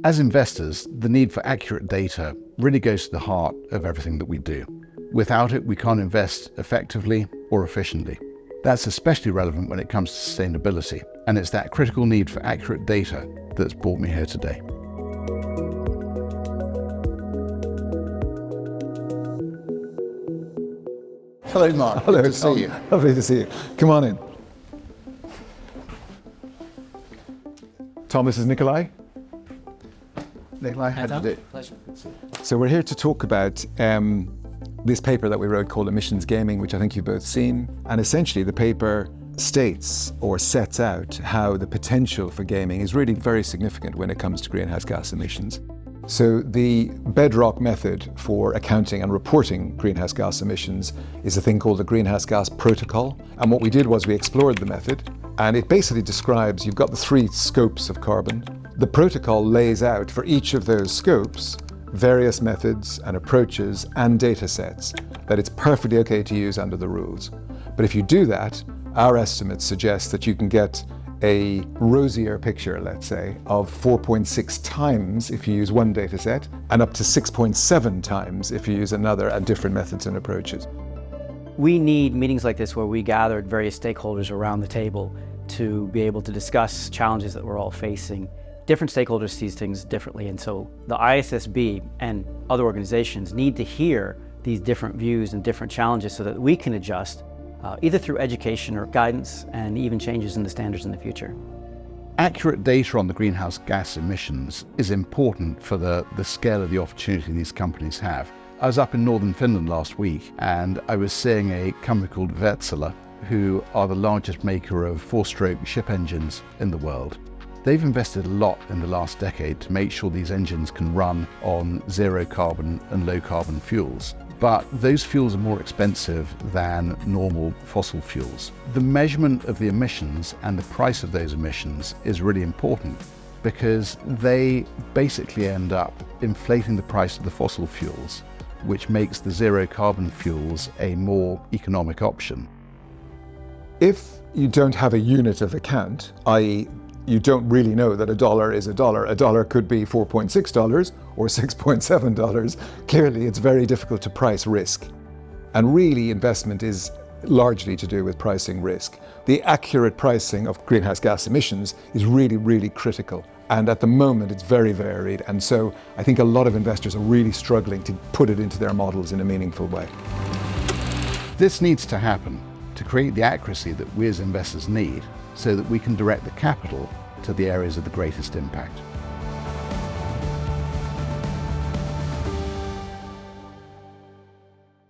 As investors, the need for accurate data really goes to the heart of everything that we do. Without it, we can't invest effectively or efficiently. That's especially relevant when it comes to sustainability, and it's that critical need for accurate data that's brought me here today. Hello, Mark. Hello, good to see you. Lovely to see you. Come on in. Tom, this is Nicolaj. Nicolaj, how do you do? Pleasure. So we're here to talk about this paper that we wrote called Emissions Gaming, which I think you've both seen. And essentially the paper states or sets out how the potential for gaming is really very significant when it comes to greenhouse gas emissions. So the bedrock method for accounting and reporting greenhouse gas emissions is a thing called the Greenhouse Gas Protocol. And what we did was we explored the method, and it basically describes, you've got the 3 scopes of carbon. The protocol lays out for each of those scopes various methods and approaches and data sets that it's perfectly okay to use under the rules. But if you do that, our estimates suggest that you can get a rosier picture, let's say, of 4.6 times if you use one data set, and up to 6.7 times if you use another at different methods and approaches. We need meetings like this where we gathered various stakeholders around the table to be able to discuss challenges that we're all facing. Different stakeholders see things differently, and so the ISSB and other organizations need to hear these different views and different challenges so that we can adjust either through education or guidance and even changes in the standards in the future. Accurate data on the greenhouse gas emissions is important for the scale of the opportunity these companies have. I was up in northern Finland last week and I was seeing a company called Wärtsilä, who are the largest maker of 4-stroke ship engines in the world. They've invested a lot in the last decade to make sure these engines can run on zero carbon and low carbon fuels. But those fuels are more expensive than normal fossil fuels. The measurement of the emissions and the price of those emissions is really important because they basically end up inflating the price of the fossil fuels, which makes the zero carbon fuels a more economic option. If you don't have a unit of account, i.e. you don't really know that $1 is $1. $1 could be $4.6 or $6.7. Clearly, it's very difficult to price risk. And really, investment is largely to do with pricing risk. The accurate pricing of greenhouse gas emissions is really, really critical. And at the moment, it's very varied. And so I think a lot of investors are really struggling to put it into their models in a meaningful way. This needs to happen to create the accuracy that we as investors need so that we can direct the capital to the areas of the greatest impact.